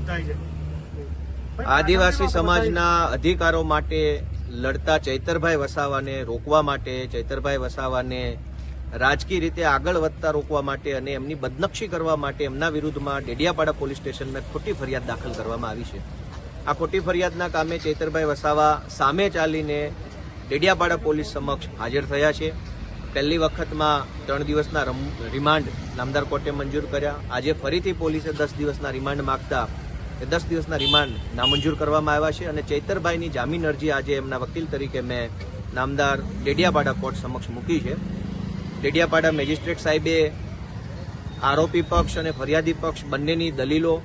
થાય છે. આદિવાસી સમાજના અધિકારો માટે લડતા ચૈતરભાઈ વસાવાને રોકવા માટે, ચૈતરભાઈ વસાવાને રાજકીય રીતે આગળ વધતા રોકવા માટે અને એમની બદનક્ષી કરવા માટે એમના વિરુદ્ધમાં ડેડિયાપાડા પોલીસ સ્ટેશનમાં ખોટી ફરિયાદ દાખલ કરવામાં આવી છે. આ ખોટી ફરિયાદના કામે ચૈતરભાઈ વસાવા સામે ચાલીને ડેડિયાપાડા પોલીસ સમક્ષ હાજર થયા છે. પહેલી વખતમાં 3 દિવસના રિમાન્ડ નામદાર કોર્ટે મંજૂર કર્યા. આજે ફરીથી પોલીસે 10 દિવસના રિમાન્ડ માંગતા 10 દિવસના રિમાન્ડ નામંજૂર કરવામાં આવ્યા છે અને ચૈતરભાઈની જામીન અરજી આજે એમના વકીલ તરીકે મેં નામદાર ડેડિયાપાડા કોર્ટ સમક્ષ મૂકી છે. ડેડિયાપાડા મેજિસ્ટ્રેટ સાહેબે આરોપી પક્ષ અને ફરિયાદી પક્ષ બંનેની દલીલો,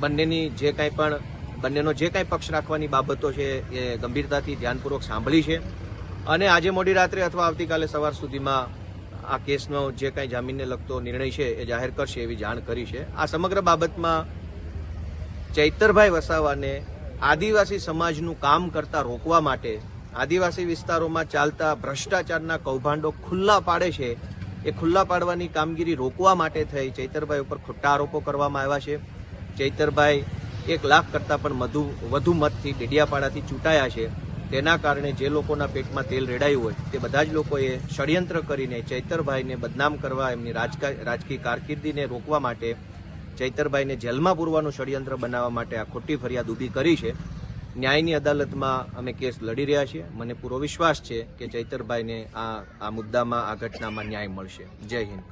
બંનેનો જે કાંઈ પક્ષ રાખવાની બાબતો છે એ ગંભીરતાથી ધ્યાનપૂર્વક સાંભળી છે અને આજે મોડી રાત્રે અથવા આવતીકાલે સવાર સુધીમાં આ કેસનો જે કાંઈ જામીનને લગતો નિર્ણય છે એ જાહેર કરશે એવી જાણ કરી છે. આ સમગ્ર બાબતમાં ચૈતરભાઈ વસાવાને આદિવાસી સમાજનું કામ કરતા રોકવા માટે, આદિવાસી વિસ્તારોમાં ચાલતા ભ્રષ્ટાચારના કૌભાંડો ખુલ્લા પાડે છે એ ખુલ્લા પાડવાની કામગીરી રોકવા માટે થઈ ચૈતરભાઈ ઉપર ખોટા આરોપો કરવામાં આવ્યા છે. ચૈતરભાઈ 1 લાખ કરતાં પણ વધુ મતથી ડેડિયાપાડાથી ચૂંટાયા છે. તેના કારણે જે લોકોના પેટમાં તેલ રેડાયું હોય તે બધા જ લોકોએ ષડયંત્ર કરીને ચૈતરભાઈને બદનામ કરવા, એમની રાજકીય કારકિર્દીને રોકવા માટે, ચૈતરભાઈને જેલમાં પૂરવાનું ષડયંત્ર બનાવવા માટે આ ખોટી ફરિયાદ ઊભી કરી છે. ન્યાયની અદાલતમાં અમે કેસ લડી રહ્યા છીએ. મને પૂરો વિશ્વાસ છે કે ચૈતરભાઈને આ મુદ્દામાં, આ ઘટનામાં ન્યાય મળશે. જય હિન્દ.